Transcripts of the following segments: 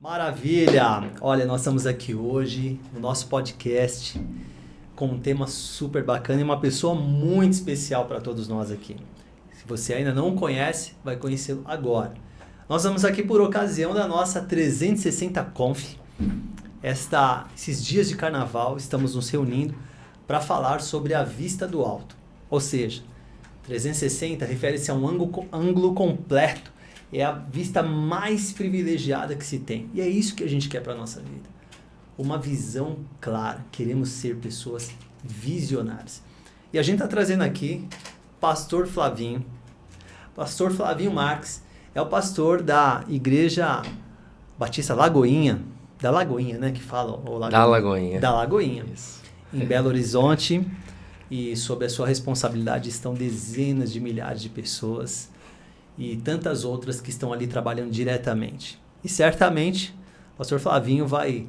Maravilha! Olha, nós estamos aqui hoje no nosso podcast com um tema super bacana e uma pessoa muito especial para todos nós aqui. Se você ainda não conhece, vai conhecê-lo agora. Nós estamos aqui por ocasião da nossa 360 Conf. Esses dias de carnaval, estamos nos reunindo para falar sobre a vista do alto. Ou seja, 360 refere-se a um ângulo completo. É a vista mais privilegiada que se tem. E é isso que a gente quer para a nossa vida. Uma visão clara. Queremos ser pessoas visionárias. E a gente está trazendo aqui Pastor Flavinho. Pastor Flavinho Marques é o pastor da Igreja Batista Lagoinha. Da Lagoinha, né? Que fala. Da Lagoinha. Da Lagoinha. Isso. Em Belo Horizonte. E sob a sua responsabilidade estão dezenas de milhares de pessoas e tantas outras que estão ali trabalhando diretamente. E certamente o pastor Flavinho vai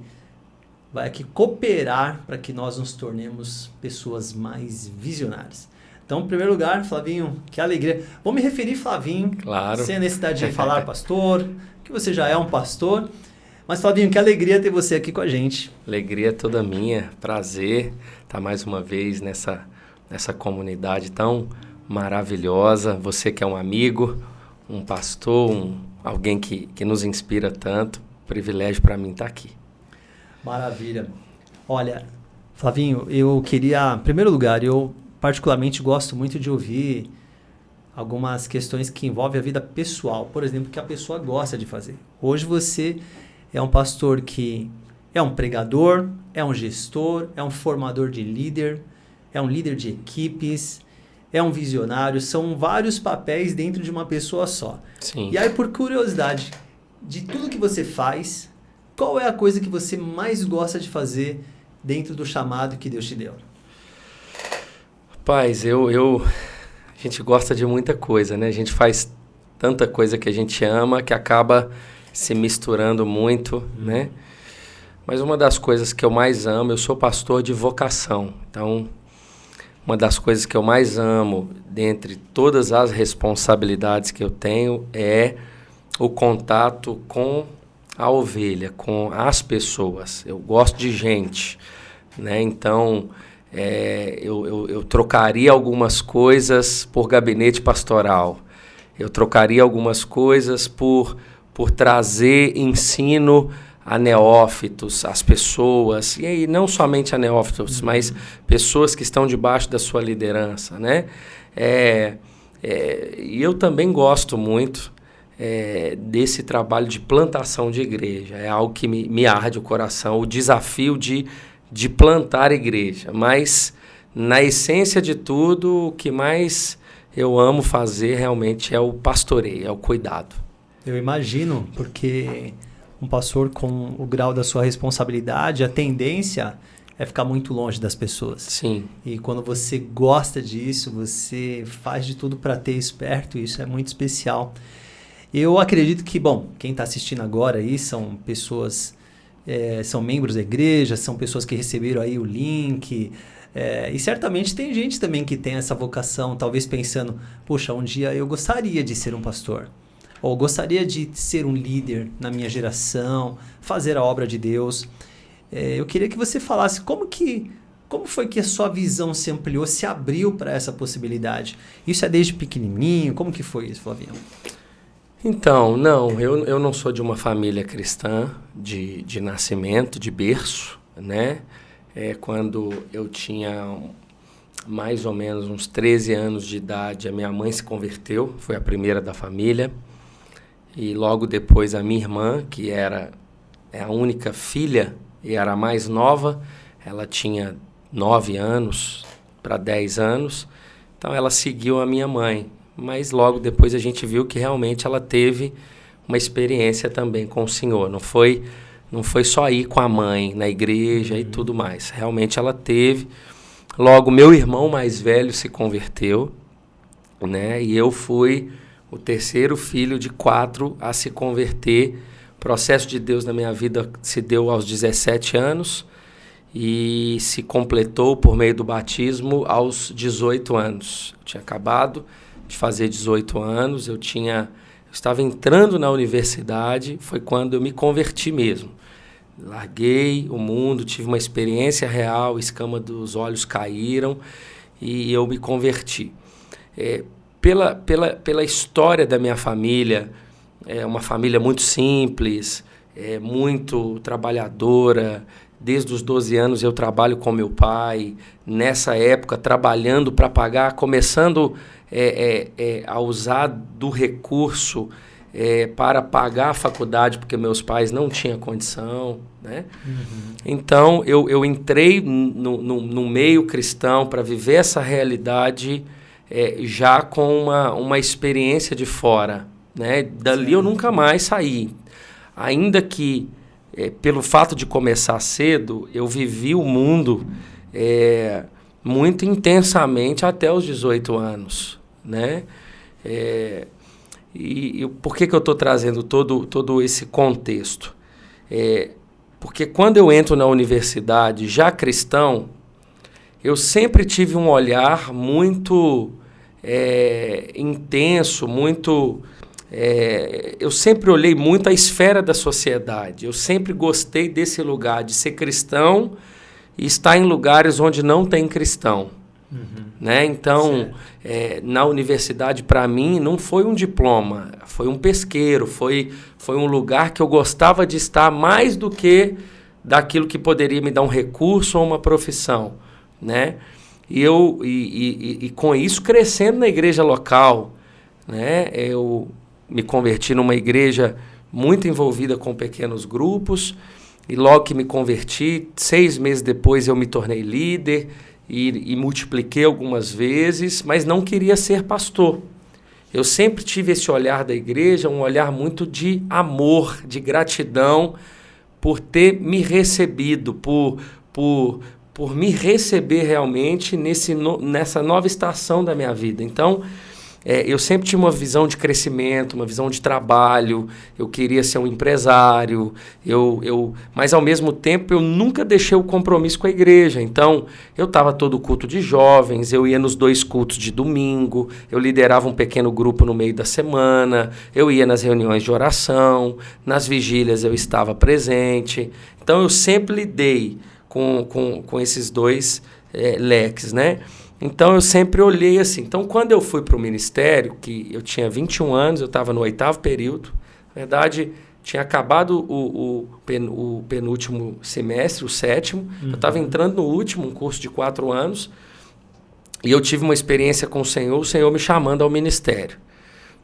aqui cooperar para que nós nos tornemos pessoas mais visionárias. Então, em primeiro lugar, Flavinho, que alegria. Vou me referir, Flavinho, claro, sem a necessidade de falar pastor, que você já é um pastor. Mas, Flavinho, que alegria ter você aqui com a gente. Alegria toda minha, prazer estar mais uma vez nessa comunidade tão maravilhosa. Você que é um amigo, um pastor, alguém que nos inspira tanto. Privilégio para mim estar aqui. Maravilha. Olha, Flavinho, eu queria, em primeiro lugar, eu particularmente gosto muito de ouvir algumas questões que envolvem a vida pessoal, por exemplo, que a pessoa gosta de fazer. Hoje você é um pastor que é um pregador, é um gestor, é um formador de líder, é um líder de equipes, é um visionário, são vários papéis dentro de uma pessoa só. Sim. E aí, por curiosidade, de tudo que você faz, qual é a coisa que você mais gosta de fazer dentro do chamado que Deus te deu? Rapaz, a gente gosta de muita coisa, né? A gente faz tanta coisa que a gente ama que acaba se misturando muito, né? Mas uma das coisas que eu mais amo, eu sou pastor de vocação, então uma das coisas que eu mais amo, dentre todas as responsabilidades que eu tenho, é o contato com a ovelha, com as pessoas. Eu gosto de gente, né? Então, eu trocaria algumas coisas por gabinete pastoral. Eu trocaria algumas coisas por trazer ensino a neófitos, as pessoas, e aí não somente a neófitos, mas pessoas que estão debaixo da sua liderança, né? E eu também gosto muito desse trabalho de plantação de igreja, é algo que me arde o coração, o desafio de plantar igreja, mas na essência de tudo, o que mais eu amo fazer realmente é o pastoreio, é o cuidado. Eu imagino, porque um pastor com o grau da sua responsabilidade, a tendência é ficar muito longe das pessoas. Sim. E quando você gosta disso, você faz de tudo para ter isso perto, isso é muito especial. Eu acredito que, bom, quem está assistindo agora aí são pessoas, são membros da igreja, são pessoas que receberam aí o link, e certamente tem gente também que tem essa vocação, talvez pensando, poxa, um dia eu gostaria de ser um pastor. Ou gostaria de ser um líder na minha geração, fazer a obra de Deus. Eu queria que você falasse como foi que a sua visão se ampliou, se abriu para essa possibilidade. Isso é desde pequenininho? Como que foi isso, Flavinho? Então, não, eu não sou de uma família cristã de nascimento, de berço, né? Quando eu tinha mais ou menos uns 13 anos de idade, a minha mãe se converteu, foi a primeira da família. E logo depois a minha irmã, que é a única filha e era a mais nova, ela tinha 9 anos para 10 anos, então ela seguiu a minha mãe. Mas logo depois a gente viu que realmente ela teve uma experiência também com o Senhor. Não foi só ir com a mãe na igreja e tudo mais. Realmente ela teve. Logo, meu irmão mais velho se converteu, né? E eu fui o terceiro filho de 4 a se converter. O processo de Deus na minha vida se deu aos 17 anos e se completou por meio do batismo aos 18 anos. Eu tinha acabado de fazer 18 anos, eu estava entrando na universidade, foi quando eu me converti mesmo. Larguei o mundo, tive uma experiência real, escama dos olhos caíram e eu me converti. Pela história da minha família, é uma família muito simples, muito trabalhadora. Desde os 12 anos eu trabalho com meu pai, nessa época trabalhando para pagar, começando a usar do recurso para pagar a faculdade, porque meus pais não tinham condição, né? Uhum. Então, eu entrei no meio cristão para viver essa realidade já com uma experiência de fora, né? Dali eu nunca mais saí. Ainda que, pelo fato de começar cedo, eu vivi o mundo muito intensamente até os 18 anos, né? E por que eu estou trazendo todo esse contexto? Porque quando eu entro na universidade, já cristão, eu sempre tive um olhar muito intenso, muito... eu sempre olhei muito a esfera da sociedade. Eu sempre gostei desse lugar de ser cristão e estar em lugares onde não tem cristão. Uhum. Né? Então, na universidade, para mim, não foi um diploma, foi um pesqueiro, foi um lugar que eu gostava de estar mais do que daquilo que poderia me dar um recurso ou uma profissão. Né? E com isso, crescendo na igreja local, né? Eu me converti numa igreja muito envolvida com pequenos grupos, e logo que me converti, 6 meses depois eu me tornei líder, e multipliquei algumas vezes, mas não queria ser pastor. Eu sempre tive esse olhar da igreja, um olhar muito de amor, de gratidão por ter me recebido, por me receber realmente nessa nova estação da minha vida. Então, eu sempre tinha uma visão de crescimento, uma visão de trabalho, eu queria ser um empresário, mas ao mesmo tempo eu nunca deixei o compromisso com a igreja. Então, eu estava todo culto de jovens, eu ia nos 2 cultos de domingo, eu liderava um pequeno grupo no meio da semana, eu ia nas reuniões de oração, nas vigílias eu estava presente. Então, eu sempre lidei com esses 2 leques, né? Então, eu sempre olhei assim. Então, quando eu fui para o ministério, que eu tinha 21 anos, eu estava no 8º período, na verdade, tinha acabado o penúltimo semestre, o 7º, eu estava entrando no último, um curso de 4 anos, e eu tive uma experiência com o Senhor me chamando ao ministério.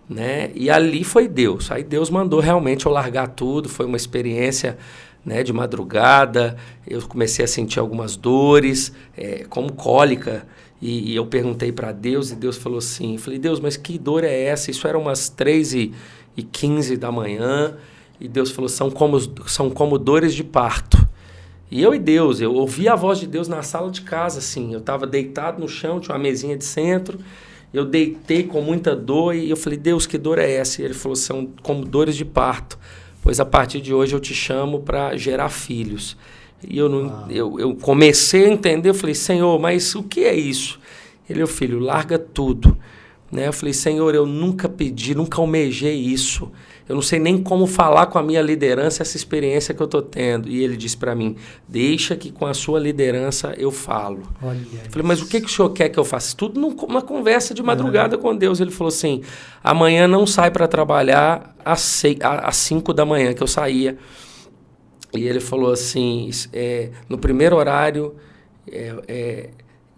Né? E ali foi Deus. Aí Deus mandou realmente eu largar tudo, foi uma experiência... Né, de madrugada, eu comecei a sentir algumas dores, como cólica, e eu perguntei para Deus, e Deus falou assim, falei, Deus, mas que dor é essa? Isso era umas 3h15 da manhã, e Deus falou, são como dores de parto. E Deus, eu ouvi a voz de Deus na sala de casa, assim, eu estava deitado no chão, tinha uma mesinha de centro, eu deitei com muita dor, e eu falei, Deus, que dor é essa? E ele falou, são como dores de parto. Pois a partir de hoje eu te chamo para gerar filhos. E eu comecei a entender, eu falei, Senhor, mas o que é isso? Ele, filho, larga tudo. Né? Eu falei, Senhor, eu nunca pedi, nunca almejei isso. Eu não sei nem como falar com a minha liderança essa experiência que eu estou tendo. E ele disse para mim, deixa que com a sua liderança eu falo. Olha, eu falei, mas o que o senhor quer que eu faça? Tudo numa conversa de madrugada com Deus. Ele falou assim, amanhã não sai para trabalhar às 5 da manhã, que eu saía. E ele falou assim, no primeiro horário,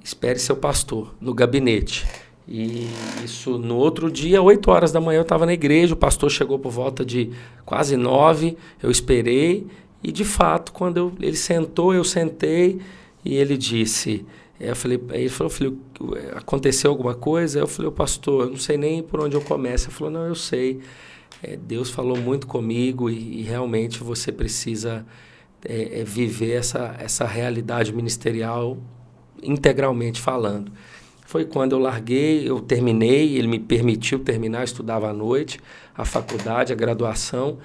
espere seu pastor, no gabinete. E isso no outro dia, 8 horas da manhã, eu estava na igreja, o pastor chegou por volta de quase 9, eu esperei, e de fato, quando ele sentou, eu sentei, e ele disse, ele falou, filho, aconteceu alguma coisa? Eu falei, pastor, eu não sei nem por onde eu começo. Ele falou, não, eu sei, Deus falou muito comigo, e realmente você precisa viver essa realidade ministerial integralmente falando. Foi quando eu larguei, eu terminei, ele me permitiu terminar, eu estudava à noite, a faculdade, a graduação,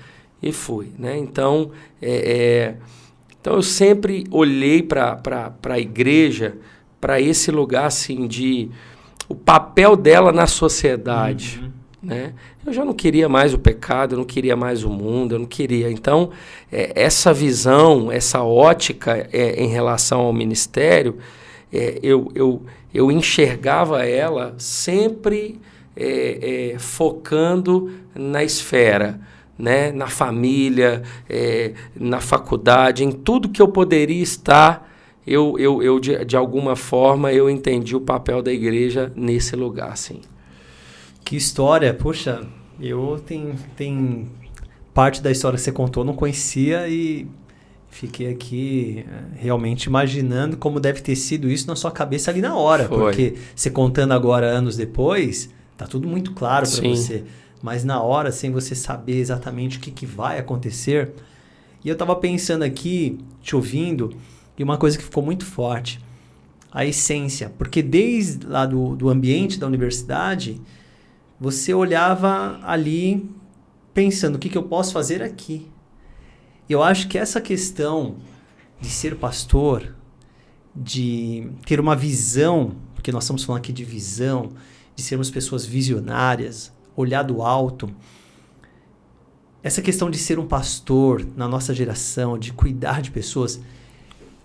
e fui. Né? Então, eu sempre olhei para a igreja, para esse lugar assim, de o papel dela na sociedade. né? Eu já não queria mais o pecado, eu não queria mais o mundo, eu não queria. Então, essa visão, essa ótica em relação ao ministério, eu enxergava ela sempre focando na esfera, né? Na família, na faculdade, em tudo que eu poderia estar, de alguma forma, eu entendi o papel da igreja nesse lugar, assim. Que história, poxa, eu tem parte da história que você contou, eu não conhecia e fiquei aqui realmente imaginando como deve ter sido isso na sua cabeça ali na hora. Foi. Porque você contando agora, anos depois, tá tudo muito claro para você. Mas na hora, sem você saber exatamente o que vai acontecer. E eu tava pensando aqui, te ouvindo, e uma coisa que ficou muito forte. A essência. Porque desde lá do ambiente da universidade, você olhava ali pensando, o que eu posso fazer aqui? Eu acho que essa questão de ser pastor, de ter uma visão, porque nós estamos falando aqui de visão, de sermos pessoas visionárias, olhar do alto, essa questão de ser um pastor na nossa geração, de cuidar de pessoas,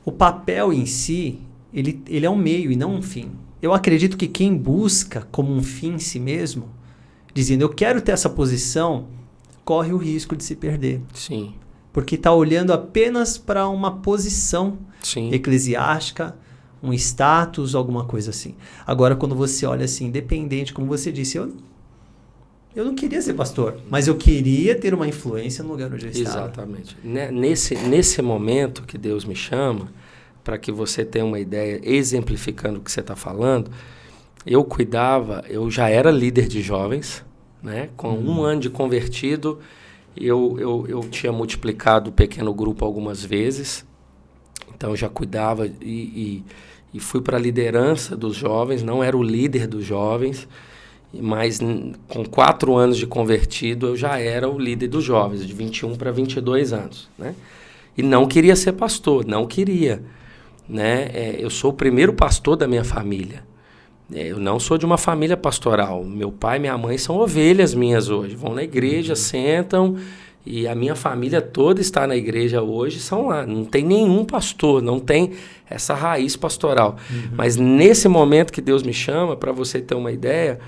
o papel em si, ele é um meio e não um fim. Eu acredito que quem busca como um fim em si mesmo, dizendo eu quero ter essa posição, corre o risco de se perder. Sim. Porque está olhando apenas para uma posição Sim. eclesiástica, um status, alguma coisa assim. Agora, quando você olha assim, independente, como você disse, eu não queria ser pastor, mas eu queria ter uma influência no lugar onde eu estava. Exatamente. Nesse momento que Deus me chama, para que você tenha uma ideia, exemplificando o que você está falando, eu já era líder de jovens, né? Com 1 ano de convertido, eu tinha multiplicado o pequeno grupo algumas vezes, então eu já cuidava e fui para a liderança dos jovens, não era o líder dos jovens, mas com 4 anos de convertido eu já era o líder dos jovens, de 21 para 22 anos, né? E não queria ser pastor, não queria, né? Eu sou o primeiro pastor da minha família. Eu não sou de uma família pastoral. Meu pai e minha mãe são ovelhas minhas hoje. Vão na igreja, sentam, e a minha família toda está na igreja hoje, são lá. Não tem nenhum pastor, não tem essa raiz pastoral. Mas nesse momento que Deus me chama, para você ter uma ideia,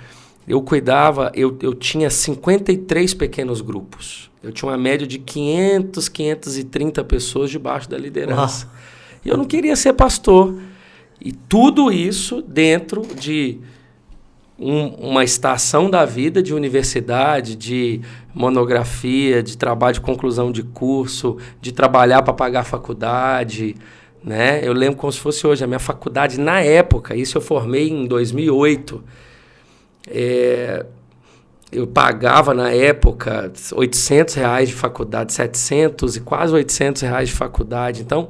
eu cuidava, eu tinha 53 pequenos grupos. Eu tinha uma média de 530 pessoas debaixo da liderança. E eu não queria ser pastor. E tudo isso dentro de uma estação da vida de universidade, de monografia, de trabalho de conclusão de curso, de trabalhar para pagar a faculdade, né? Eu lembro como se fosse hoje, a minha faculdade na época, isso eu formei em 2008, eu pagava na época R$800 de faculdade, 700 e quase R$800 de faculdade, então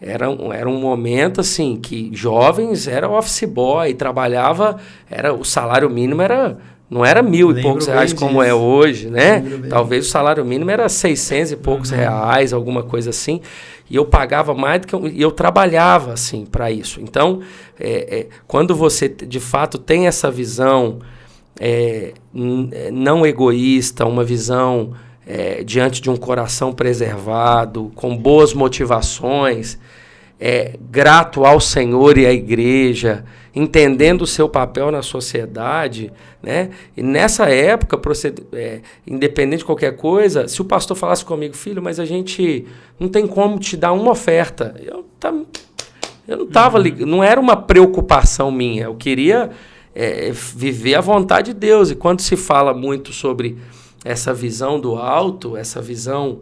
era um momento assim que jovens era office boy, trabalhava, o salário mínimo não era R$1.000 e poucos reais como é hoje, né? Talvez o salário mínimo era 600 e poucos reais, alguma coisa assim, e eu pagava mais do que eu trabalhava assim para isso. Então, quando você de fato tem essa visão não egoísta, uma visão diante de um coração preservado, com boas motivações, grato ao Senhor e à igreja, entendendo o seu papel na sociedade, né? E nessa época, independente de qualquer coisa, se o pastor falasse comigo, filho, mas a gente não tem como te dar uma oferta, eu não estava ligado, não era uma preocupação minha, eu queria viver a vontade de Deus. E quando se fala muito sobre essa visão do alto, essa visão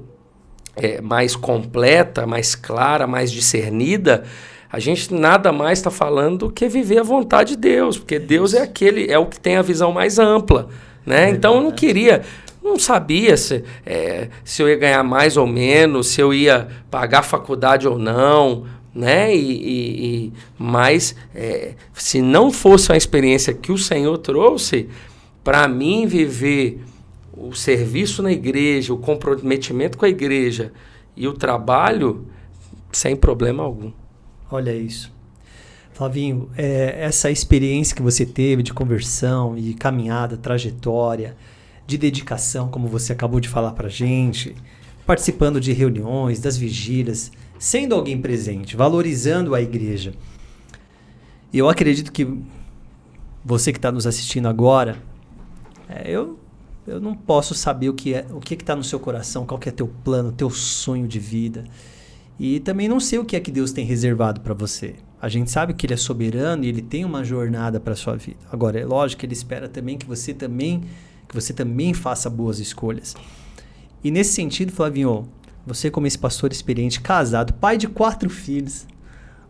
mais completa, mais clara, mais discernida, a gente nada mais está falando do que viver a vontade de Deus, porque Deus é o que tem a visão mais ampla, né? Então eu não sabia se eu ia ganhar mais ou menos, se eu ia pagar a faculdade ou não, né? Mas se não fosse uma experiência que o Senhor trouxe, para mim viver o serviço na igreja, o comprometimento com a igreja e o trabalho, sem problema algum. Olha isso. Flavinho, essa experiência que você teve de conversão e caminhada, trajetória, de dedicação, como você acabou de falar pra gente, participando de reuniões, das vigílias, sendo alguém presente, valorizando a igreja. E eu acredito que você que está nos assistindo agora, eu não posso saber o que está no seu coração, qual que é teu plano, teu sonho de vida. E também não sei o que é que Deus tem reservado para você. A gente sabe que Ele é soberano e Ele tem uma jornada para a sua vida. Agora, é lógico que Ele espera também que você também faça boas escolhas. E nesse sentido, Flavinho, você como esse pastor experiente, casado, pai de 4 filhos.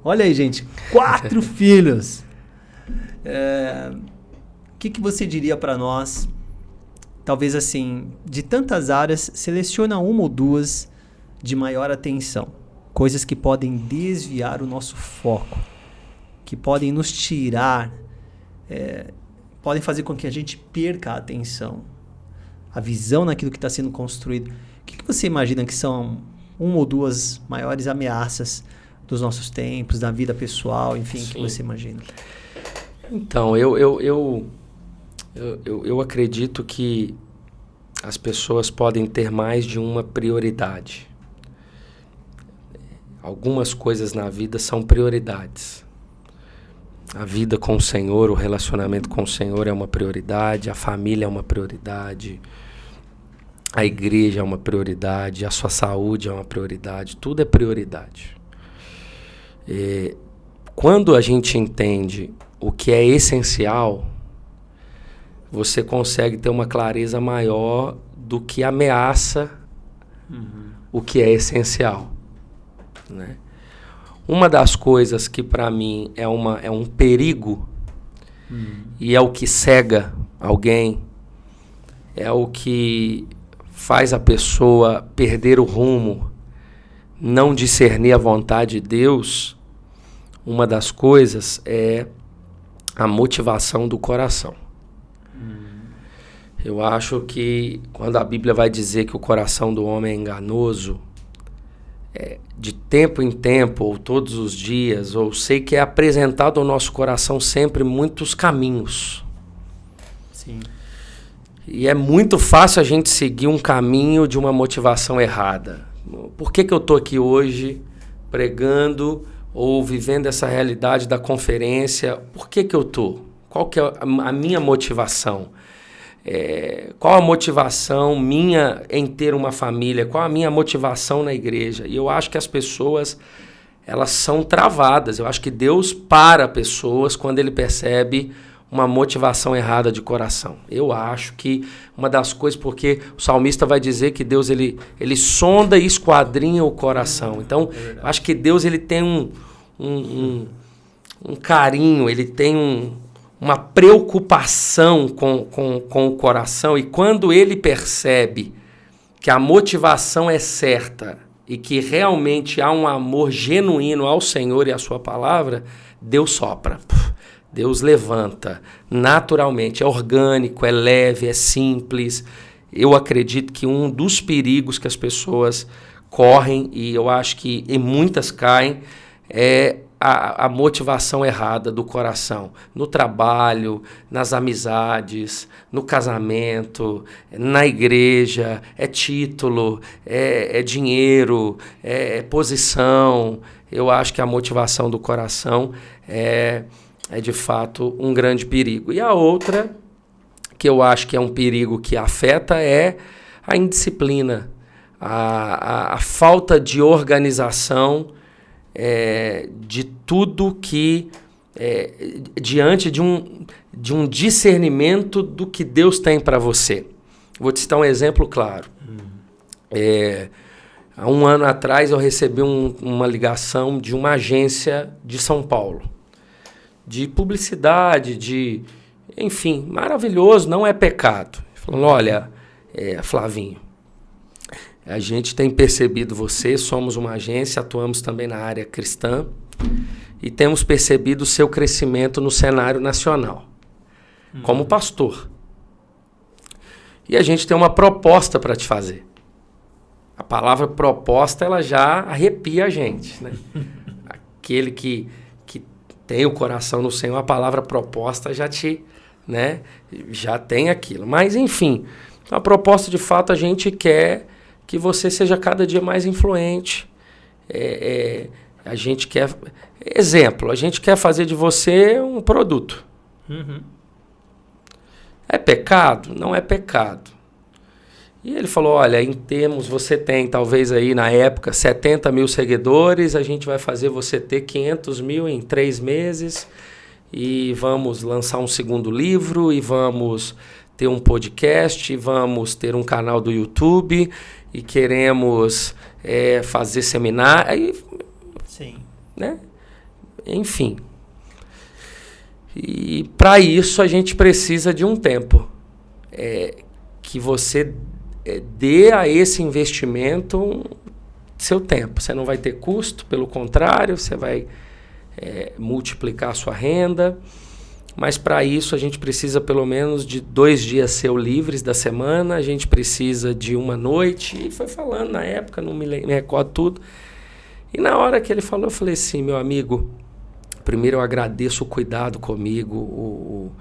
Olha aí, gente, 4 filhos. O que você diria para nós? Talvez assim, de tantas áreas, seleciona uma ou duas de maior atenção. Coisas que podem desviar o nosso foco, que podem nos tirar, podem fazer com que a gente perca a atenção, a visão naquilo que está sendo construído. O que você imagina que são uma ou duas maiores ameaças dos nossos tempos, da vida pessoal, enfim, o que você imagina? Então, eu acredito que as pessoas podem ter mais de uma prioridade. Algumas coisas na vida são prioridades. A vida com o Senhor, o relacionamento com o Senhor é uma prioridade, a família é uma prioridade, a igreja é uma prioridade, a sua saúde é uma prioridade, tudo é prioridade. Quando a gente entende o que é essencial, você consegue ter uma clareza maior do que ameaça o que é essencial, né? Uma das coisas que para mim é um perigo e é o que cega alguém, é o que faz a pessoa perder o rumo, não discernir a vontade de Deus. Uma das coisas é a motivação do coração. Eu acho que quando a Bíblia vai dizer que o coração do homem é enganoso, de tempo em tempo, ou todos os dias, ou sei que é apresentado ao nosso coração sempre muitos caminhos. Sim. E é muito fácil a gente seguir um caminho de uma motivação errada. Por que eu estou aqui hoje pregando ou vivendo essa realidade da conferência? Por que eu estou? Qual que é a minha motivação? Qual a motivação minha em ter uma família? Qual a minha motivação na igreja? E eu acho que as pessoas, elas são travadas. Eu acho que Deus para pessoas quando Ele percebe uma motivação errada de coração. Eu acho que uma das coisas, porque o salmista vai dizer que Deus ele sonda e esquadrinha o coração. Então, eu acho que Deus ele tem um carinho, ele tem uma preocupação com o coração, e quando ele percebe que a motivação é certa e que realmente há um amor genuíno ao Senhor e à sua palavra, Deus sopra, Deus levanta naturalmente, é orgânico, é leve, é simples. Eu acredito que um dos perigos que as pessoas correm, e eu acho que em muitas caem, é a motivação errada do coração, no trabalho, nas amizades, no casamento, na igreja, é título, é dinheiro, é posição. Eu acho que a motivação do coração é de fato um grande perigo. E a outra, que eu acho que é um perigo que afeta, é a indisciplina, a falta de organização, de tudo que diante de um discernimento do que Deus tem para você. Vou te citar um exemplo claro. Há um ano atrás eu recebi uma ligação de uma agência de São Paulo, de publicidade, enfim, maravilhoso, não é pecado. Falando, olha, Flavinho, a gente tem percebido você, somos uma agência, atuamos também na área cristã e temos percebido o seu crescimento no cenário nacional, como pastor. E a gente tem uma proposta para te fazer. A palavra proposta, ela já arrepia a gente, né? Aquele que tem o coração no Senhor, a palavra proposta já já tem aquilo. Mas, enfim, a proposta de fato a gente quer que você seja cada dia mais influente. A gente quer... Exemplo, a gente quer fazer de você um produto. Uhum. É pecado? Não é pecado. E ele falou, olha, em termos, você tem talvez aí na época 70 mil seguidores, a gente vai fazer você ter 500 mil em 3 meses e vamos lançar um segundo livro e vamos ter um podcast, e vamos ter um canal do YouTube e queremos fazer seminário. Aí, sim. Né? Enfim. E para isso a gente precisa de um tempo. Que você dê a esse investimento seu tempo. Você não vai ter custo, pelo contrário, você vai multiplicar a sua renda. Mas para isso a gente precisa pelo menos de 2 dias seu livres da semana, a gente precisa de uma noite. E foi falando na época, não me recordo tudo. E na hora que ele falou, eu falei assim, meu amigo, primeiro eu agradeço o cuidado comigo,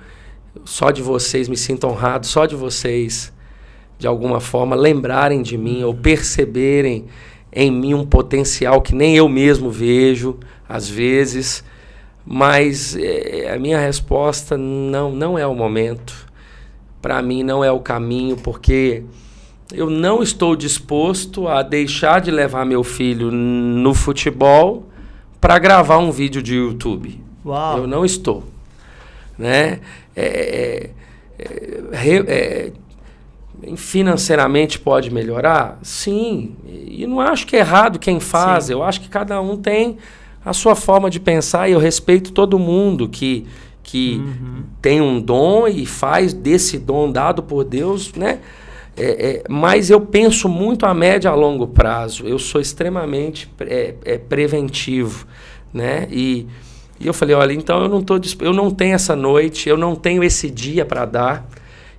só de vocês, me sinto honrado, só de vocês, de alguma forma, lembrarem de mim ou perceberem em mim um potencial que nem eu mesmo vejo, às vezes, mas a minha resposta não é o momento, para mim não é o caminho, porque eu não estou disposto a deixar de levar meu filho no futebol para gravar um vídeo de YouTube. Uau. Eu não estou. Né? Financeiramente pode melhorar? Sim. E não acho que é errado quem faz. Sim. Eu acho que cada um tem a sua forma de pensar e eu respeito todo mundo que tem um dom e faz desse dom dado por Deus, né? Mas eu penso muito a médio e a longo prazo. Eu sou extremamente preventivo, né? E eu falei, olha, então eu não tenho essa noite, eu não tenho esse dia para dar,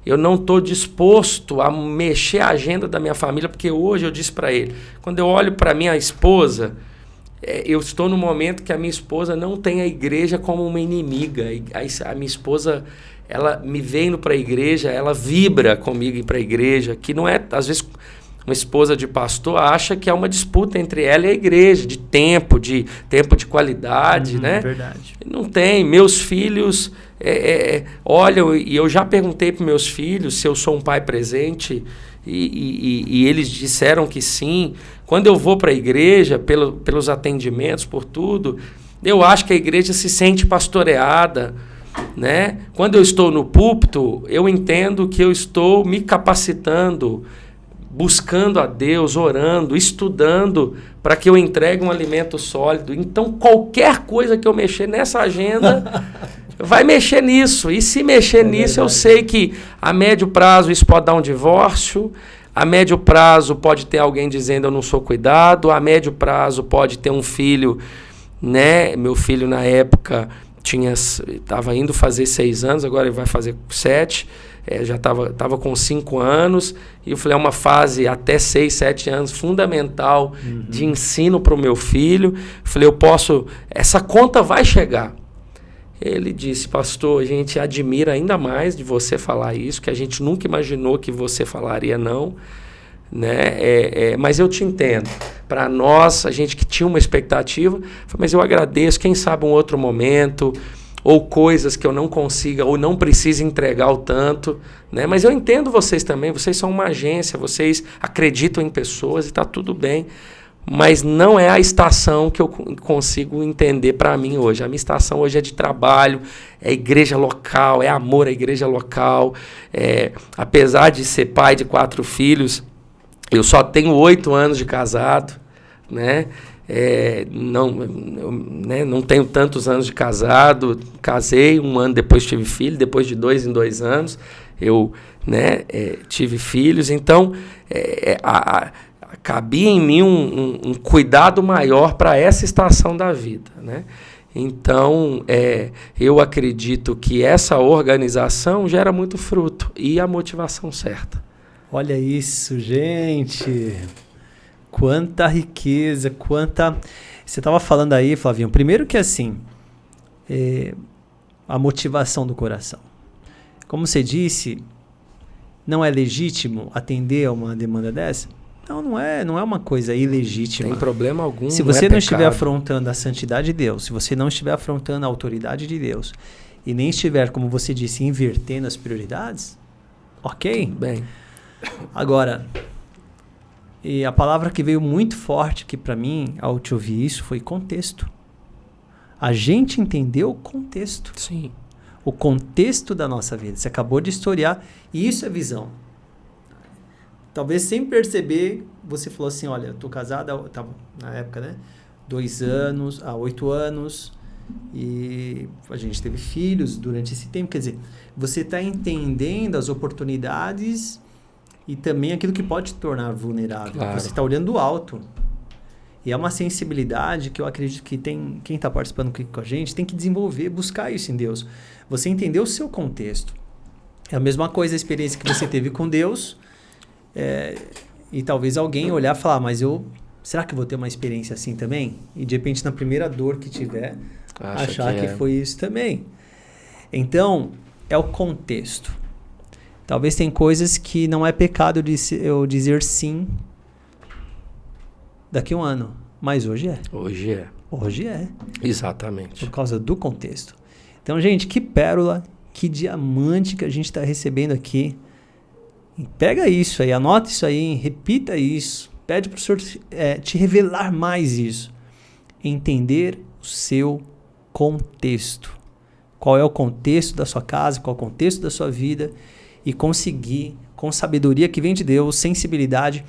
eu não estou disposto a mexer a agenda da minha família, porque hoje eu disse para ele, quando eu olho para minha esposa, eu estou no momento que a minha esposa não tem a igreja como uma inimiga. A minha esposa... ela me vê indo para a igreja, ela vibra comigo ir para a igreja, que não é, às vezes, uma esposa de pastor acha que é uma disputa entre ela e a igreja, de tempo de qualidade, né? Verdade. Não tem. Meus filhos olham, e eu já perguntei para meus filhos se eu sou um pai presente, e eles disseram que sim. Quando eu vou para a igreja, pelos atendimentos, por tudo, eu acho que a igreja se sente pastoreada, né? Quando eu estou no púlpito, eu entendo que eu estou me capacitando, buscando a Deus, orando, estudando, para que eu entregue um alimento sólido. Então, qualquer coisa que eu mexer nessa agenda vai mexer nisso. E se mexer nisso, verdade. Eu sei que a médio prazo isso pode dar um divórcio, a médio prazo pode ter alguém dizendo eu não sou cuidado, a médio prazo pode ter um filho, né? Meu filho, na época... estava indo fazer 6 anos, agora ele vai fazer 7, já estava com 5 anos, e eu falei, é uma fase até 6, 7 anos fundamental de ensino para o meu filho. Eu falei, essa conta vai chegar. Ele disse, pastor, a gente admira ainda mais de você falar isso, que a gente nunca imaginou que você falaria não, né? Mas eu te entendo. Para nós, a gente que tinha uma expectativa, mas eu agradeço, quem sabe um outro momento, ou coisas que eu não consiga, ou não precise entregar o tanto, né? Mas eu entendo vocês também, vocês são uma agência, vocês acreditam em pessoas e está tudo bem, mas não é a estação que eu consigo entender para mim hoje. A minha estação hoje é de trabalho, é igreja local, é amor à igreja local. Apesar de ser pai de 4 filhos, eu só tenho 8 anos de casado, né? Não tenho tantos anos de casado. Casei, 1 ano depois tive filho, depois de 2 em 2 anos eu tive filhos. Então, cabia em mim um cuidado maior para essa estação da vida, né? Então, eu acredito que essa organização gera muito fruto e a motivação certa. Olha isso, gente! Quanta riqueza, quanta... Você estava falando aí, Flavinho, primeiro que assim, a motivação do coração. Como você disse, não é legítimo atender a uma demanda dessa? Não é uma coisa ilegítima. Tem problema algum. Se você não estiver afrontando a santidade de Deus, se você não estiver afrontando a autoridade de Deus, e nem estiver, como você disse, invertendo as prioridades, ok? Bem. Agora, e a palavra que veio muito forte aqui para mim, ao te ouvir isso, foi contexto. A gente entendeu o contexto. Sim. O contexto da nossa vida. Você acabou de historiar, e isso é visão. Talvez sem perceber, você falou assim, olha, eu tô casada, tava na época, né? 8 anos, e a gente teve filhos durante esse tempo. Quer dizer, você está entendendo as oportunidades e também aquilo que pode te tornar vulnerável. Claro. Você está olhando do alto. E é uma sensibilidade que eu acredito que quem está participando aqui com a gente tem que desenvolver, buscar isso em Deus. Você entender o seu contexto. É a mesma coisa a experiência que você teve com Deus, e talvez alguém olhar e falar, mas será que eu vou ter uma experiência assim também? E de repente na primeira dor que tiver, achar que foi isso também. Então, é o contexto. Talvez tem coisas que não é pecado eu dizer sim daqui a um ano, mas hoje é. Hoje é. Exatamente. Por causa do contexto. Então, gente, que pérola, que diamante que a gente está recebendo aqui. Pega isso aí, anota isso aí, repita isso. Pede para o Senhor te revelar mais isso. Entender o seu contexto. Qual é o contexto da sua casa, qual é o contexto da sua vida, e conseguir, com sabedoria que vem de Deus, sensibilidade,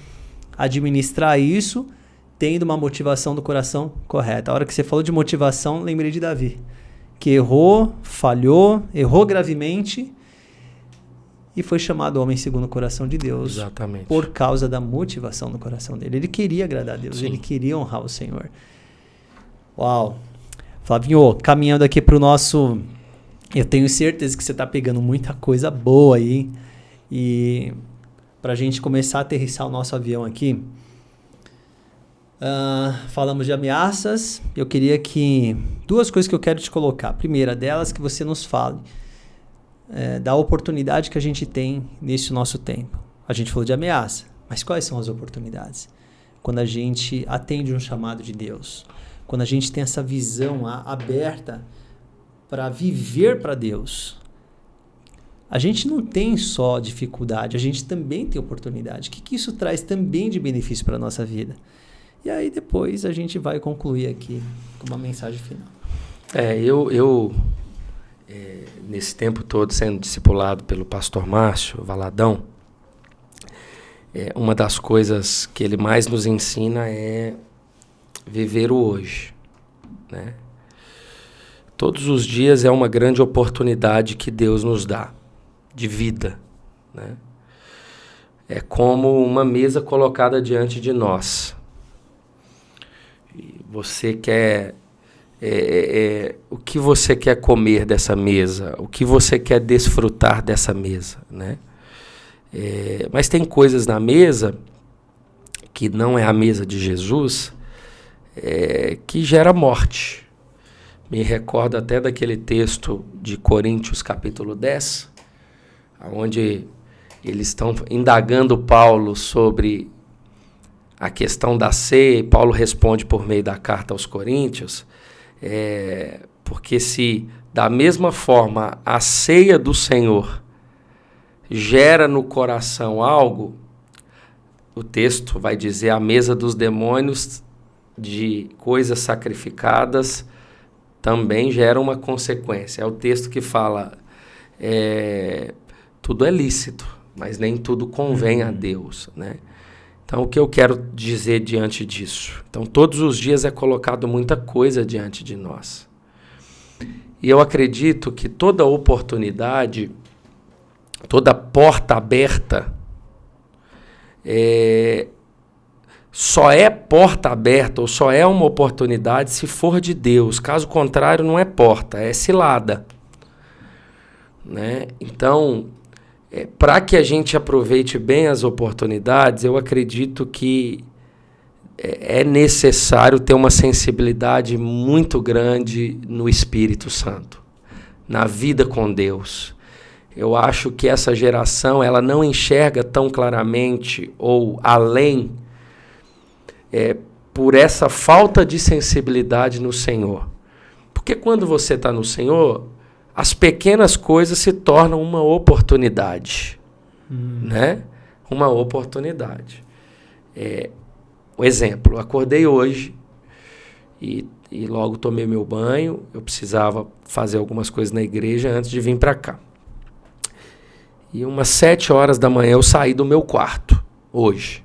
administrar isso, tendo uma motivação do coração correta. A hora que você falou de motivação, lembrei de Davi, que errou, falhou, errou gravemente e foi chamado homem segundo o coração de Deus. Exatamente. Por causa da motivação do coração dele. Ele queria agradar a Deus, Sim. Ele queria honrar o Senhor. Uau! Flavinho, caminhando aqui para o nosso... Eu tenho certeza que você está pegando muita coisa boa aí. E para a gente começar a aterrissar o nosso avião aqui, falamos de ameaças. Eu queria que... 2 coisas que eu quero te colocar. A primeira delas, que você nos fale da oportunidade que a gente tem nesse nosso tempo. A gente falou de ameaça, mas quais são as oportunidades? Quando a gente atende um chamado de Deus. Quando a gente tem essa visão aberta para viver para Deus. A gente não tem só dificuldade, a gente também tem oportunidade. O que isso traz também de benefício para a nossa vida? E aí depois a gente vai concluir aqui com uma mensagem final. Nesse tempo todo sendo discipulado pelo pastor Márcio Valadão, uma das coisas que ele mais nos ensina é viver o hoje, né? Todos os dias é uma grande oportunidade que Deus nos dá de vida, né? É como uma mesa colocada diante de nós. E você quer... o que você quer comer dessa mesa? O que você quer desfrutar dessa mesa, né? Mas tem coisas na mesa que não é a mesa de Jesus, que gera morte. Me recordo até daquele texto de Coríntios capítulo 10, onde eles estão indagando Paulo sobre a questão da ceia, e Paulo responde por meio da carta aos Coríntios, porque se da mesma forma a ceia do Senhor gera no coração algo, o texto vai dizer a mesa dos demônios de coisas sacrificadas também gera uma consequência. É o texto que fala, tudo é lícito, mas nem tudo convém a Deus, né? Então, o que eu quero dizer diante disso? Então, todos os dias é colocado muita coisa diante de nós. E eu acredito que toda oportunidade, toda porta aberta, só é porta aberta ou só é uma oportunidade se for de Deus. Caso contrário, não é porta, é cilada, né? Então, para que a gente aproveite bem as oportunidades, eu acredito que é necessário ter uma sensibilidade muito grande no Espírito Santo, na vida com Deus. Eu acho que essa geração ela não enxerga tão claramente ou além por essa falta de sensibilidade no Senhor. Porque quando você está no Senhor, as pequenas coisas se tornam uma oportunidade. Né? Uma oportunidade. O exemplo, eu acordei hoje e logo tomei meu banho. Eu precisava fazer algumas coisas na igreja antes de vir para cá. E umas 7 horas da manhã eu saí do meu quarto, hoje.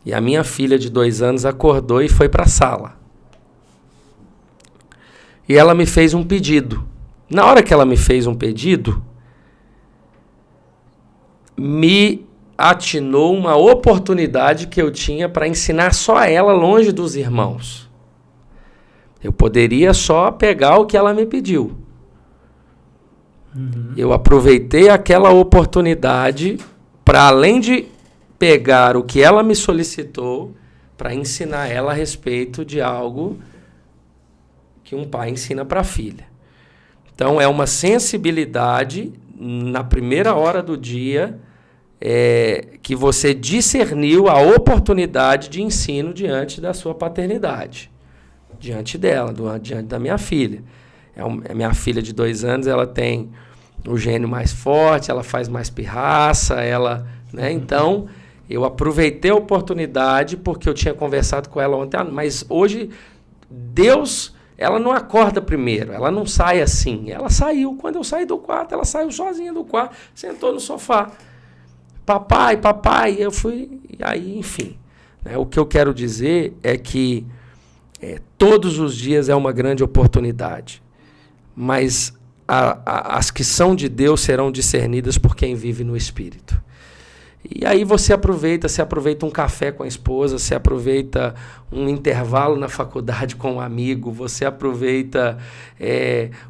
E a minha filha de 2 anos acordou e foi para a sala. E ela me fez um pedido. Na hora que ela me fez um pedido, me atinou uma oportunidade que eu tinha para ensinar só a ela longe dos irmãos. Eu poderia só pegar o que ela me pediu. Eu aproveitei aquela oportunidade para, além de pegar o que ela me solicitou, para ensinar ela a respeito de algo que um pai ensina para a filha. Então, é uma sensibilidade na primeira hora do dia que você discerniu a oportunidade de ensino diante da sua paternidade, diante dela, diante da minha filha. A minha filha de 2 anos, ela tem o gênio mais forte, ela faz mais pirraça, né? Então, eu aproveitei a oportunidade porque eu tinha conversado com ela ontem, mas hoje, Deus, ela não acorda primeiro, ela não sai assim. Ela saiu, quando eu saí do quarto, ela saiu sozinha do quarto, sentou no sofá. Papai, eu fui, e aí, enfim. Né? O que eu quero dizer é que todos os dias é uma grande oportunidade. Mas as que são de Deus serão discernidas por quem vive no Espírito. E aí você aproveita um café com a esposa, você aproveita um intervalo na faculdade com um amigo, você aproveita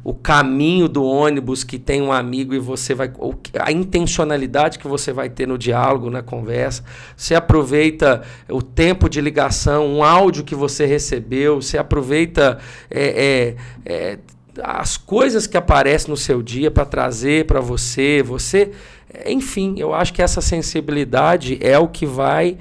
o caminho do ônibus que tem um amigo e você vai... A intencionalidade que você vai ter no diálogo, na conversa, você aproveita o tempo de ligação, um áudio que você recebeu, você aproveita... as coisas que aparecem no seu dia para trazer para você, enfim, eu acho que essa sensibilidade é o que vai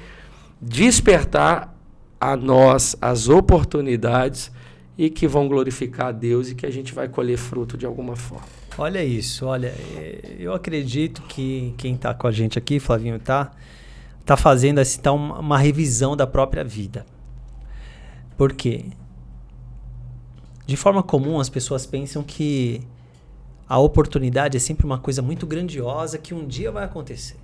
despertar a nós as oportunidades e que vão glorificar a Deus e que a gente vai colher fruto de alguma forma. Olha isso, eu acredito que quem está com a gente aqui, Flavinho, tá fazendo assim, uma revisão da própria vida. Por quê? De forma comum, as pessoas pensam que a oportunidade é sempre uma coisa muito grandiosa que um dia vai acontecer.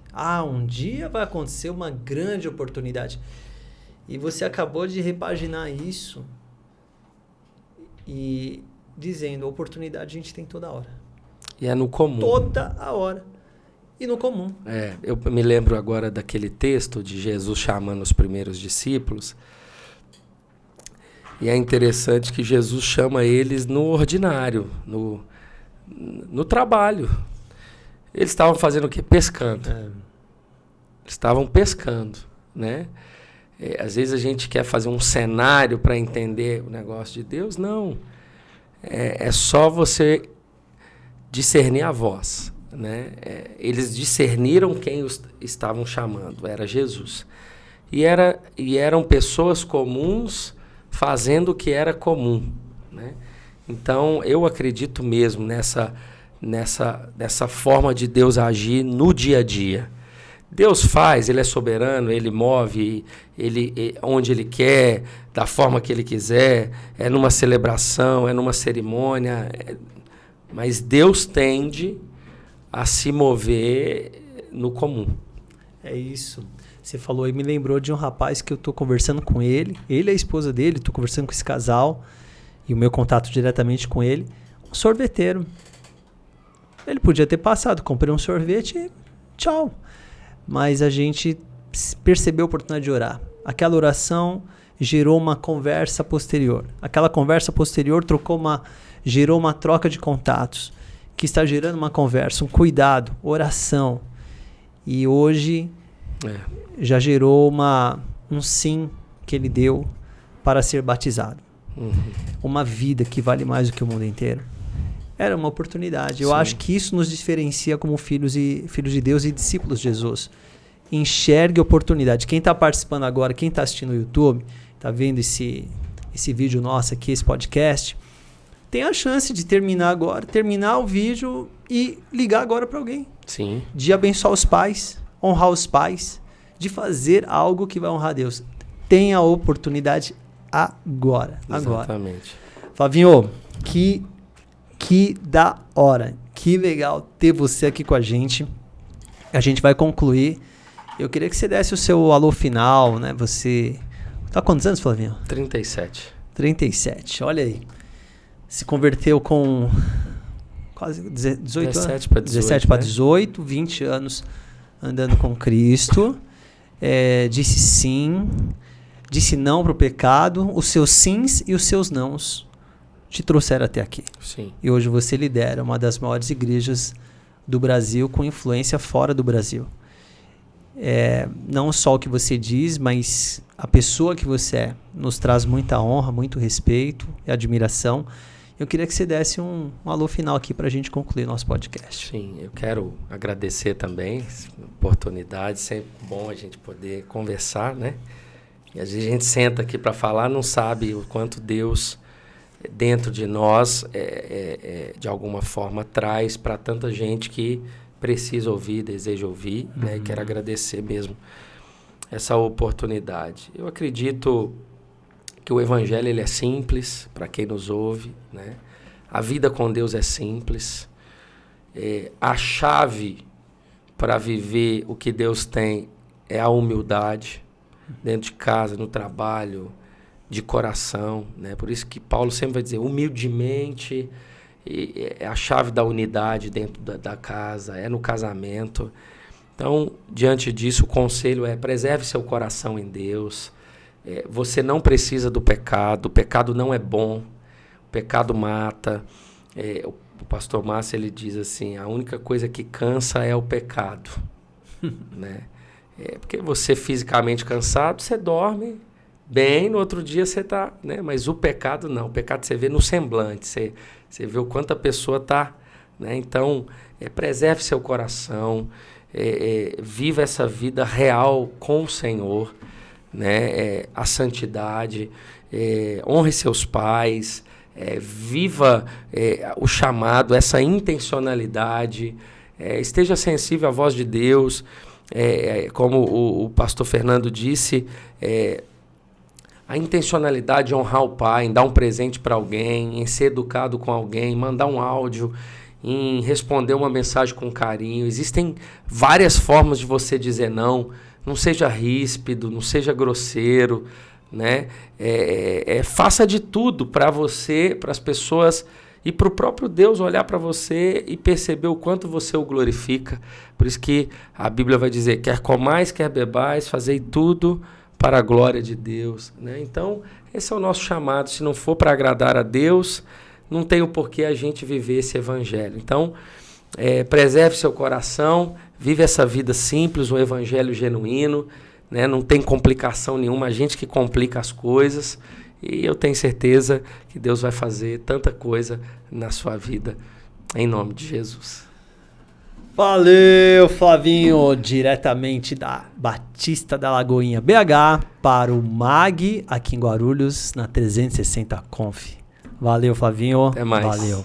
Um dia vai acontecer uma grande oportunidade. E você acabou de repaginar isso e dizendo, oportunidade a gente tem toda hora. E é no comum. Toda a hora. E no comum. Eu me lembro agora daquele texto de Jesus chamando os primeiros discípulos. E é interessante que Jesus chama eles no ordinário, no trabalho. Eles estavam fazendo o quê? Pescando. Eles estavam pescando, né? Às vezes a gente quer fazer um cenário para entender o negócio de Deus. Não. É só você discernir a voz, né? Eles discerniram quem os estavam chamando. Era Jesus. E eram pessoas comuns fazendo o que era comum, né? Então, eu acredito mesmo nessa forma de Deus agir no dia a dia. Deus faz, Ele é soberano, Ele move, onde Ele quer, da forma que Ele quiser, é numa celebração, é numa cerimônia, mas Deus tende a se mover no comum. É isso. Você falou e me lembrou de um rapaz que eu estou conversando com ele e a esposa dele, estou conversando com esse casal e o meu contato diretamente com ele, um sorveteiro. Ele podia ter passado, comprei um sorvete e tchau. Mas a gente percebeu a oportunidade de orar. Aquela oração gerou uma conversa posterior. Aquela conversa posterior gerou uma troca de contatos, que está gerando uma conversa, um cuidado, oração. E hoje... já gerou um sim que ele deu para ser batizado. Uma vida que vale mais do que o mundo inteiro. Era uma oportunidade. Eu acho que isso nos diferencia como filhos de Deus e discípulos de Jesus. Enxergue oportunidade. Quem está participando agora, quem está assistindo no YouTube, está vendo esse vídeo nosso aqui, esse podcast, tem a chance de terminar o vídeo e ligar agora para alguém. Sim. De abençoar os pais, honrar os pais, de fazer algo que vai honrar Deus. Tenha a oportunidade agora. Exatamente. Flavinho, que da hora. Que legal ter você aqui com a gente. A gente vai concluir. Eu queria que você desse o seu alô final, né? Você tá há quantos anos, Flavinho? 37. 37, olha aí. Se converteu com quase 18 anos. 17 para 18, 20 anos andando com Cristo. Disse sim, disse não para o pecado. Os seus sims e os seus nãos te trouxeram até aqui. Sim. E hoje você lidera uma das maiores igrejas do Brasil, com influência fora do Brasil. Não só o que você diz, mas a pessoa que você é nos traz muita honra, muito respeito e admiração. Eu queria que você desse um alô final aqui para a gente concluir nosso podcast. Sim, eu quero agradecer também a oportunidade, sempre bom a gente poder conversar, né? E às vezes a gente senta aqui para falar, não sabe o quanto Deus dentro de nós, de alguma forma, traz para tanta gente que precisa ouvir, deseja ouvir, né? E quero agradecer mesmo essa oportunidade. Eu acredito que o Evangelho ele é simples para quem nos ouve, né? A vida com Deus é simples. A chave para viver o que Deus tem é a humildade, dentro de casa, no trabalho, de coração, né? Por isso que Paulo sempre vai dizer, humildemente, é a chave da unidade dentro da casa, é no casamento. Então, diante disso, o conselho é preserve seu coração em Deus. Você não precisa do pecado, o pecado não é bom, o pecado mata. O pastor Márcio, ele diz assim, a única coisa que cansa é o pecado. Né? Porque você fisicamente cansado, você dorme bem, no outro dia você está, né? Mas o pecado não, o pecado você vê no semblante, você vê o quanto a pessoa está, né? Então, preserve seu coração, viva essa vida real com o Senhor, né? A santidade, honre seus pais, viva o chamado, essa intencionalidade, esteja sensível à voz de Deus, como o pastor Fernando disse, a intencionalidade de honrar o pai, em dar um presente para alguém, em ser educado com alguém, mandar um áudio, em responder uma mensagem com carinho. Existem várias formas de você dizer não. Não seja ríspido, não seja grosseiro, né? Faça de tudo para você, para as pessoas e para o próprio Deus olhar para você e perceber o quanto você o glorifica. Por isso que a Bíblia vai dizer, quer comais, quer bebais, fazei tudo para a glória de Deus, né? Então, esse é o nosso chamado. Se não for para agradar a Deus, não tem o porquê a gente viver esse evangelho. Então, preserve seu coração, vive essa vida simples, um evangelho genuíno, né? Não tem complicação nenhuma, a gente que complica as coisas, e eu tenho certeza que Deus vai fazer tanta coisa na sua vida, em nome de Jesus. Valeu, Flavinho, diretamente da Batista da Lagoinha BH para o MAG aqui em Guarulhos, na 360 Conf. Valeu, Flavinho. Até mais. Valeu.